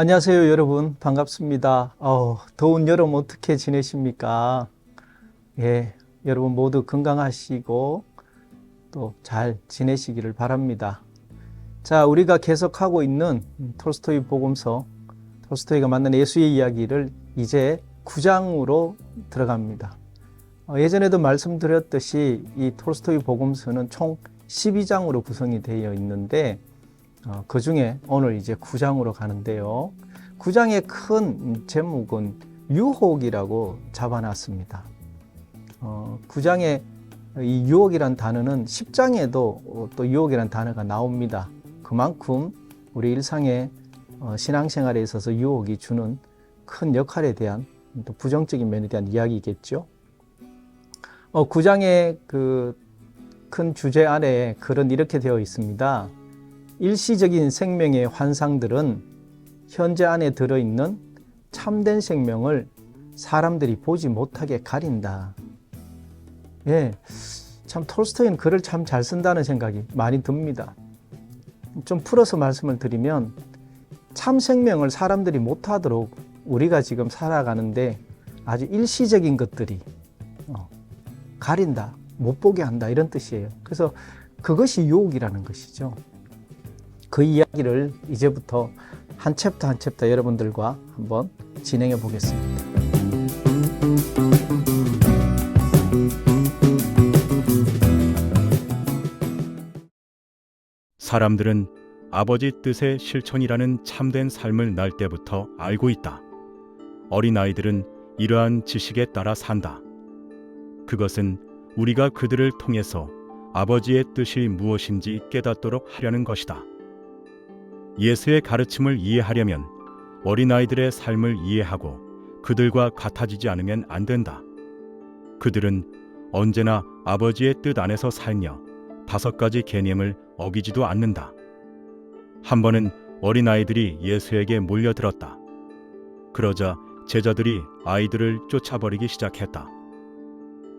안녕하세요, 여러분. 반갑습니다. 더운 여름 어떻게 지내십니까? 예, 여러분 모두 건강하시고 또 잘 지내시기를 바랍니다. 자, 우리가 계속하고 있는 톨스토이 복음서, 톨스토이가 만난 예수의 이야기를 이제 9장으로 들어갑니다. 예전에도 말씀드렸듯이 이 톨스토이 복음서는 총 12장으로 구성이 되어 있는데 그 중에 오늘 이제 9장으로 가는데요. 9장의 큰 제목은 유혹이라고 잡아놨습니다. 9장의 이 유혹이란 단어는 10장에도 또 유혹이란 단어가 나옵니다. 그만큼 우리 일상의 신앙생활에 있어서 유혹이 주는 큰 역할에 대한 또 부정적인 면에 대한 이야기겠죠. 9장의 그 큰 주제 아래에 글은 이렇게 되어 있습니다. 일시적인 생명의 환상들은 현재 안에 들어있는 참된 생명을 사람들이 보지 못하게 가린다. 예, 참 톨스토이는 글을 참 잘 쓴다는 생각이 많이 듭니다. 좀 풀어서 말씀을 드리면 참 생명을 사람들이 못하도록 우리가 지금 살아가는데 아주 일시적인 것들이 가린다, 못 보게 한다 이런 뜻이에요. 그래서 그것이 유혹이라는 것이죠. 그 이야기를 이제부터 한 챕터 한 챕터 여러분들과 한번 진행해 보겠습니다. 사람들은 아버지 뜻의 실천이라는 참된 삶을 날 때부터 알고 있다. 어린아이들은 이러한 지식에 따라 산다. 그것은 우리가 그들을 통해서 아버지의 뜻이 무엇인지 깨닫도록 하려는 것이다. 예수의 가르침을 이해하려면 어린아이들의 삶을 이해하고 그들과 같아지지 않으면 안 된다. 그들은 언제나 아버지의 뜻 안에서 살며 5가지 개념을 어기지도 않는다. 한 번은 어린아이들이 예수에게 몰려들었다. 그러자 제자들이 아이들을 쫓아버리기 시작했다.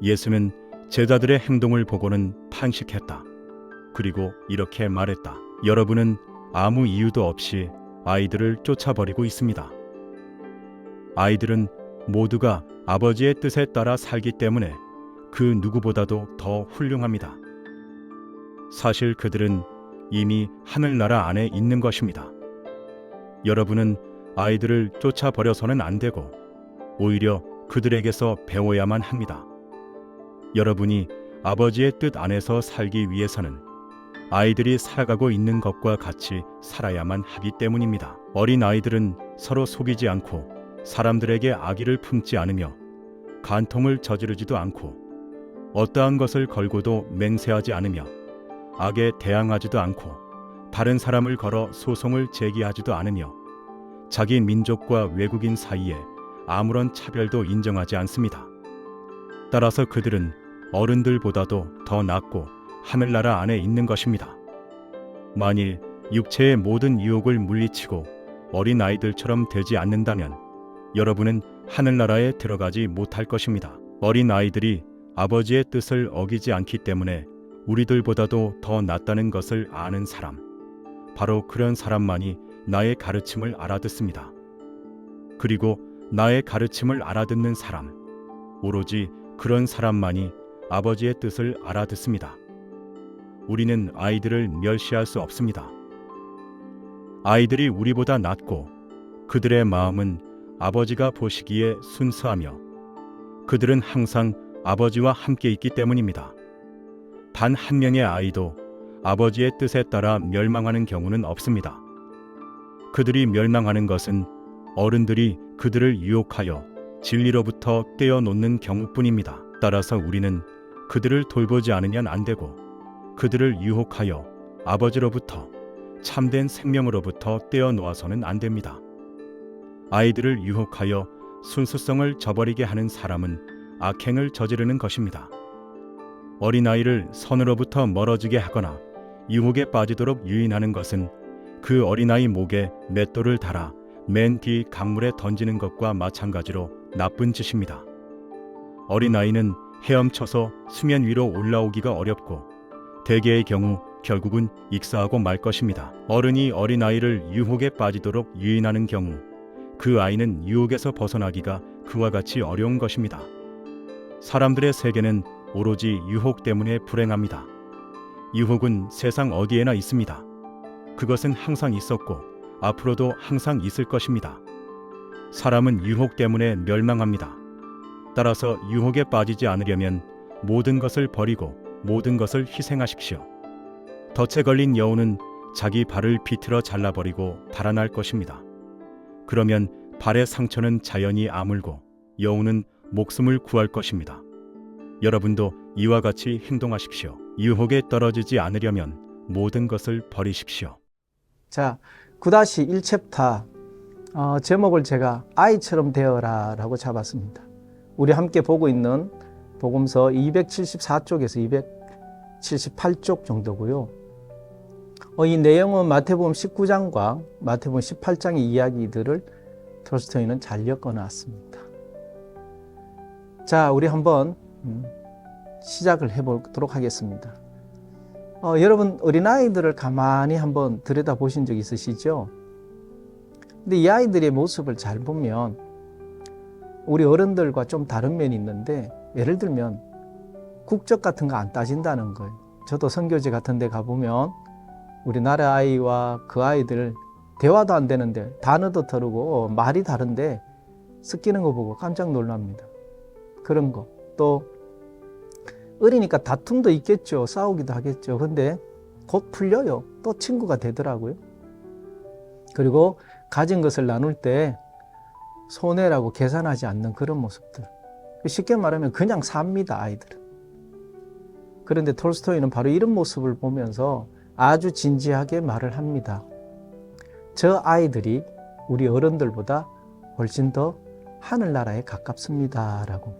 예수는 제자들의 행동을 보고는 탄식했다. 그리고 이렇게 말했다. 여러분은 아무 이유도 없이 아이들을 쫓아버리고 있습니다. 아이들은 모두가 아버지의 뜻에 따라 살기 때문에 그 누구보다도 더 훌륭합니다. 사실 그들은 이미 하늘나라 안에 있는 것입니다. 여러분은 아이들을 쫓아버려서는 안 되고 오히려 그들에게서 배워야만 합니다. 여러분이 아버지의 뜻 안에서 살기 위해서는 아이들이 살아가고 있는 것과 같이 살아야만 하기 때문입니다. 어린 아이들은 서로 속이지 않고 사람들에게 악의를 품지 않으며 간통을 저지르지도 않고 어떠한 것을 걸고도 맹세하지 않으며 악에 대항하지도 않고 다른 사람을 걸어 소송을 제기하지도 않으며 자기 민족과 외국인 사이에 아무런 차별도 인정하지 않습니다. 따라서 그들은 어른들보다도 더 낫고 하늘나라 안에 있는 것입니다. 만일 육체의 모든 유혹을 물리치고 어린 아이들처럼 되지 않는다면 여러분은 하늘나라에 들어가지 못할 것입니다. 어린 아이들이 아버지의 뜻을 어기지 않기 때문에 우리들보다도 더 낫다는 것을 아는 사람, 바로 그런 사람만이 나의 가르침을 알아듣습니다. 그리고 나의 가르침을 알아듣는 사람, 오로지 그런 사람만이 아버지의 뜻을 알아듣습니다. 우리는 아이들을 멸시할 수 없습니다. 아이들이 우리보다 낫고 그들의 마음은 아버지가 보시기에 순수하며 그들은 항상 아버지와 함께 있기 때문입니다. 단 한 명의 아이도 아버지의 뜻에 따라 멸망하는 경우는 없습니다. 그들이 멸망하는 것은 어른들이 그들을 유혹하여 진리로부터 떼어놓는 경우뿐입니다. 따라서 우리는 그들을 돌보지 않으면 안 되고 그들을 유혹하여 아버지로부터 참된 생명으로부터 떼어놓아서는 안 됩니다. 아이들을 유혹하여 순수성을 저버리게 하는 사람은 악행을 저지르는 것입니다. 어린아이를 선으로부터 멀어지게 하거나 유혹에 빠지도록 유인하는 것은 그 어린아이 목에 맷돌을 달아 맨 뒤 강물에 던지는 것과 마찬가지로 나쁜 짓입니다. 어린아이는 헤엄쳐서 수면 위로 올라오기가 어렵고 대개의 경우 결국은 익사하고 말 것입니다. 어른이 어린아이를 유혹에 빠지도록 유인하는 경우 그 아이는 유혹에서 벗어나기가 그와 같이 어려운 것입니다. 사람들의 세계는 오로지 유혹 때문에 불행합니다. 유혹은 세상 어디에나 있습니다. 그것은 항상 있었고 앞으로도 항상 있을 것입니다. 사람은 유혹 때문에 멸망합니다. 따라서 유혹에 빠지지 않으려면 모든 것을 버리고 모든 것을 희생하십시오. 덫에 걸린 여우는 자기 발을 비틀어 잘라버리고 달아날 것입니다. 그러면 발의 상처는 자연히 아물고 여우는 목숨을 구할 것입니다. 여러분도 이와 같이 행동하십시오. 유혹에 떨어지지 않으려면 모든 것을 버리십시오. 자, 9-1챕터 제목을 제가 아이처럼 되어라 라고 잡았습니다. 우리 함께 보고 있는 복음서 274쪽에서 278쪽 정도고요. 이 내용은 마태복음 19장과 마태복음 18장의 이야기들을 톨스토이는 잘 엮어놨습니다. 자, 우리 한번 시작을 해보도록 하겠습니다. 여러분 어린아이들을 가만히 한번 들여다보신 적 있으시죠? 근데 이 아이들의 모습을 잘 보면 우리 어른들과 좀 다른 면이 있는데, 예를 들면 국적 같은 거 안 따진다는 거예요. 저도 선교지 같은 데 가보면 우리나라 아이와 그 아이들 대화도 안 되는데 단어도 다르고 말이 다른데 섞이는 거 보고 깜짝 놀랍니다. 그런 거. 또 어리니까 다툼도 있겠죠. 싸우기도 하겠죠. 근데 곧 풀려요. 또 친구가 되더라고요. 그리고 가진 것을 나눌 때 손해라고 계산하지 않는 그런 모습들. 쉽게 말하면 그냥 삽니다, 아이들은. 그런데 톨스토이는 바로 이런 모습을 보면서 아주 진지하게 말을 합니다. 저 아이들이 우리 어른들보다 훨씬 더 하늘나라에 가깝습니다 라고.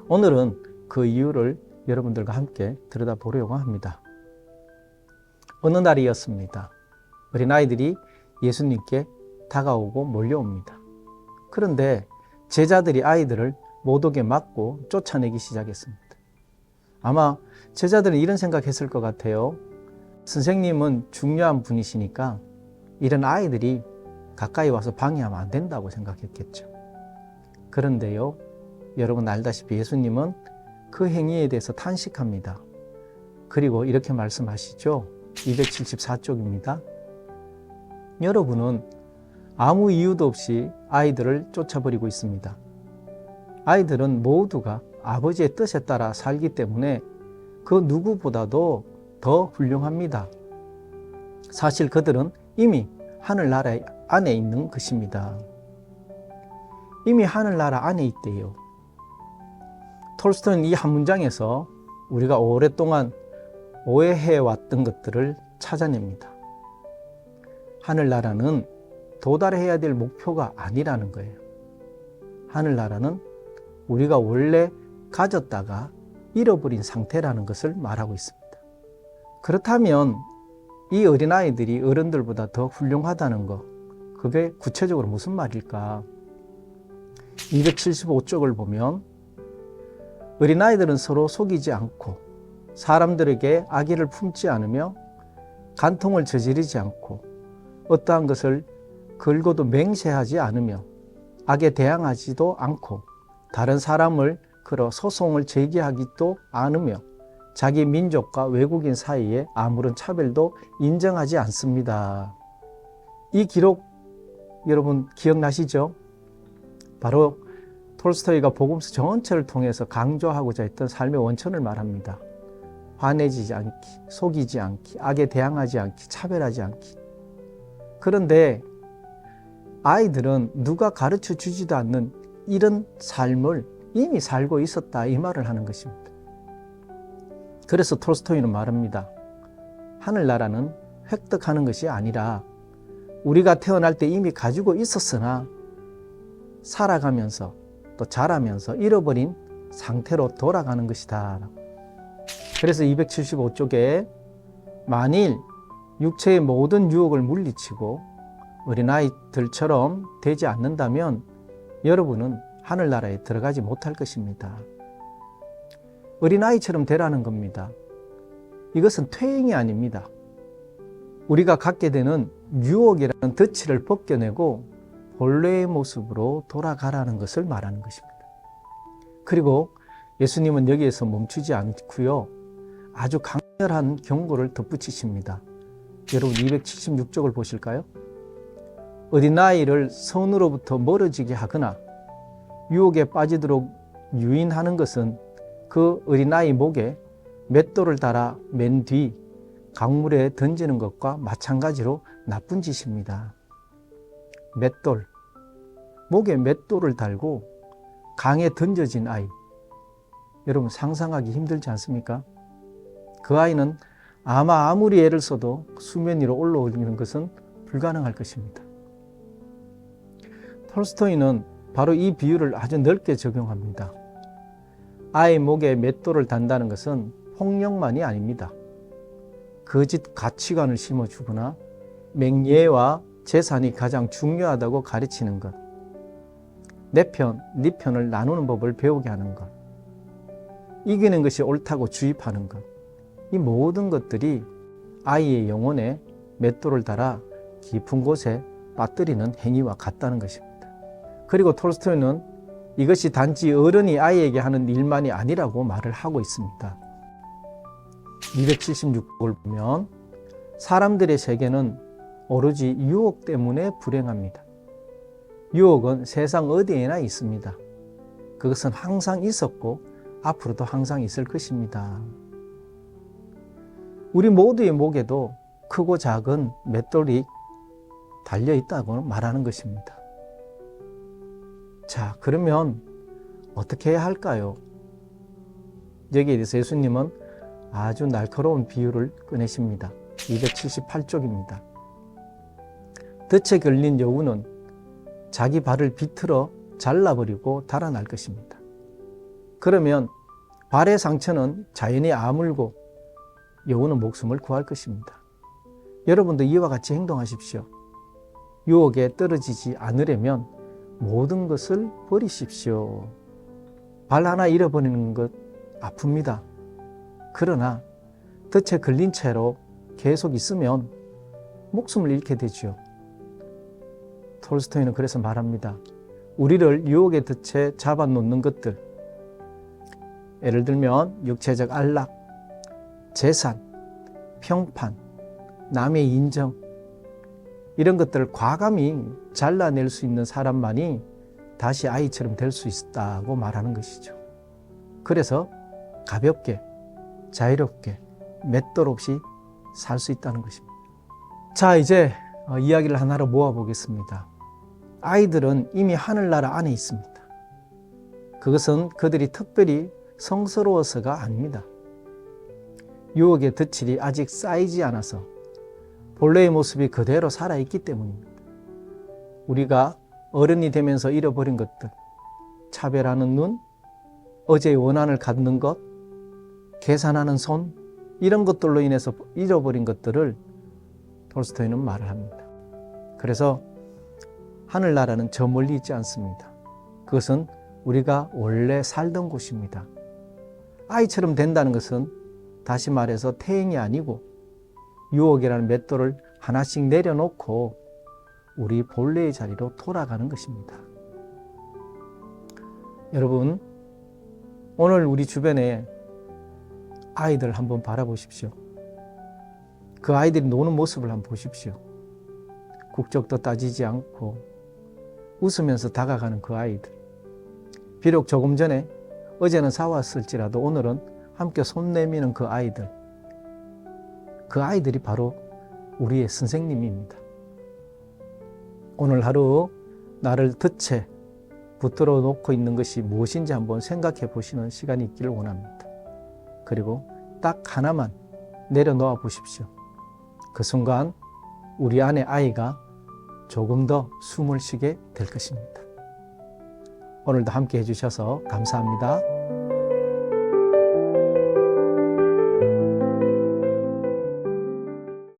오늘은 그 이유를 여러분들과 함께 들여다보려고 합니다. 어느 날이었습니다. 어린아이들이 예수님께 다가오고 몰려옵니다. 그런데 제자들이 아이들을 못 오게 막고 쫓아내기 시작했습니다. 아마 제자들은 이런 생각했을 것 같아요. 선생님은 중요한 분이시니까 이런 아이들이 가까이 와서 방해하면 안 된다고 생각했겠죠. 그런데요, 여러분 알다시피 예수님은 그 행위에 대해서 탄식합니다. 그리고 이렇게 말씀하시죠. 274쪽입니다. 여러분은 아무 이유도 없이 아이들을 쫓아버리고 있습니다. 아이들은 모두가 아버지의 뜻에 따라 살기 때문에 그 누구보다도 더 훌륭합니다. 사실 그들은 이미 하늘나라 안에 있는 것입니다. 이미 하늘나라 안에 있대요. 톨스토이는 이 한 문장에서 우리가 오랫동안 오해해왔던 것들을 찾아냅니다. 하늘나라는 도달해야 될 목표가 아니라는 거예요. 하늘나라는 우리가 원래 가졌다가 잃어버린 상태라는 것을 말하고 있습니다. 그렇다면 이 어린아이들이 어른들보다 더 훌륭하다는 것, 그게 구체적으로 무슨 말일까? 275쪽을 보면 어린아이들은 서로 속이지 않고 사람들에게 악의를 품지 않으며 간통을 저지르지 않고 어떠한 것을 걸고도 맹세하지 않으며 악에 대항하지도 않고 다른 사람을 걸어 소송을 제기하기도 않으며 자기 민족과 외국인 사이에 아무런 차별도 인정하지 않습니다. 이 기록 여러분 기억나시죠? 바로 톨스토이가 복음서 전체를 통해서 강조하고자 했던 삶의 원천을 말합니다. 화내지 않기, 속이지 않기, 악에 대항하지 않기, 차별하지 않기. 그런데 아이들은 누가 가르쳐 주지도 않는 이런 삶을 이미 살고 있었다, 이 말을 하는 것입니다. 그래서 톨스토이는 말합니다. 하늘나라는 획득하는 것이 아니라 우리가 태어날 때 이미 가지고 있었으나 살아가면서 또 자라면서 잃어버린 상태로 돌아가는 것이다. 그래서 275쪽에 만일 육체의 모든 유혹을 물리치고 어린아이들처럼 되지 않는다면 여러분은 하늘나라에 들어가지 못할 것입니다. 어린아이처럼 되라는 겁니다. 이것은 퇴행이 아닙니다. 우리가 갖게 되는 유혹이라는 덫을 벗겨내고 본래의 모습으로 돌아가라는 것을 말하는 것입니다. 그리고 예수님은 여기에서 멈추지 않고요, 아주 강렬한 경고를 덧붙이십니다. 여러분 276쪽을 보실까요? 어린아이를 선으로부터 멀어지게 하거나 유혹에 빠지도록 유인하는 것은 그 어린아이 목에 맷돌을 달아 맨 뒤 강물에 던지는 것과 마찬가지로 나쁜 짓입니다. 맷돌, 목에 맷돌을 달고 강에 던져진 아이, 여러분 상상하기 힘들지 않습니까? 그 아이는 아마 아무리 애를 써도 수면 위로 올라오는 것은 불가능할 것입니다. 톨스토이는 바로 이 비유를 아주 넓게 적용합니다. 아이 목에 맷돌을 단다는 것은 폭력만이 아닙니다. 거짓 가치관을 심어주거나 맹예와 재산이 가장 중요하다고 가르치는 것, 내 편, 네 편을 나누는 법을 배우게 하는 것, 이기는 것이 옳다고 주입하는 것, 이 모든 것들이 아이의 영혼에 맷돌을 달아 깊은 곳에 빠뜨리는 행위와 같다는 것입니다. 그리고 톨스토이는 이것이 단지 어른이 아이에게 하는 일만이 아니라고 말을 하고 있습니다. 276쪽을 보면 사람들의 세계는 오로지 유혹 때문에 불행합니다. 유혹은 세상 어디에나 있습니다. 그것은 항상 있었고 앞으로도 항상 있을 것입니다. 우리 모두의 목에도 크고 작은 맷돌이 달려있다고 말하는 것입니다. 자, 그러면 어떻게 해야 할까요? 여기에 대해서 예수님은 아주 날카로운 비유를 꺼내십니다. 278쪽입니다. 덫에 걸린 여우는 자기 발을 비틀어 잘라버리고 달아날 것입니다. 그러면 발의 상처는 자연히 아물고 여우는 목숨을 구할 것입니다. 여러분도 이와 같이 행동하십시오. 유혹에 떨어지지 않으려면 모든 것을 버리십시오. 발 하나 잃어버리는 것 아픕니다. 그러나 덫에 걸린 채로 계속 있으면 목숨을 잃게 되죠. 톨스토이는 그래서 말합니다. 우리를 유혹의 덫에 잡아놓는 것들, 예를 들면 육체적 안락, 재산, 평판, 남의 인정, 이런 것들을 과감히 잘라낼 수 있는 사람만이 다시 아이처럼 될 수 있다고 말하는 것이죠. 그래서 가볍게, 자유롭게, 맷돌 없이 살 수 있다는 것입니다. 자, 이제 이야기를 하나로 모아보겠습니다. 아이들은 이미 하늘나라 안에 있습니다. 그것은 그들이 특별히 성스러워서가 아닙니다. 유혹의 덫이 아직 쌓이지 않아서 본래의 모습이 그대로 살아있기 때문입니다. 우리가 어른이 되면서 잃어버린 것들, 차별하는 눈, 어제의 원한을 갖는 것, 계산하는 손, 이런 것들로 인해서 잃어버린 것들을 톨스토이는 말을 합니다. 그래서 하늘나라는 저 멀리 있지 않습니다. 그것은 우리가 원래 살던 곳입니다. 아이처럼 된다는 것은 다시 말해서 퇴행이 아니고 유혹이라는 맷돌을 하나씩 내려놓고 우리 본래의 자리로 돌아가는 것입니다. 여러분, 오늘 우리 주변에 아이들 한번 바라보십시오. 그 아이들이 노는 모습을 한번 보십시오. 국적도 따지지 않고 웃으면서 다가가는 그 아이들. 비록 조금 전에 어제는 싸웠을지라도 오늘은 함께 손 내미는 그 아이들. 그 아이들이 바로 우리의 선생님입니다. 오늘 하루 나를 덫에 붙들어 놓고 있는 것이 무엇인지 한번 생각해 보시는 시간이 있기를 원합니다. 그리고 딱 하나만 내려놓아 보십시오. 그 순간 우리 안의 아이가 조금 더 숨을 쉬게 될 것입니다. 오늘도 함께 해주셔서 감사합니다.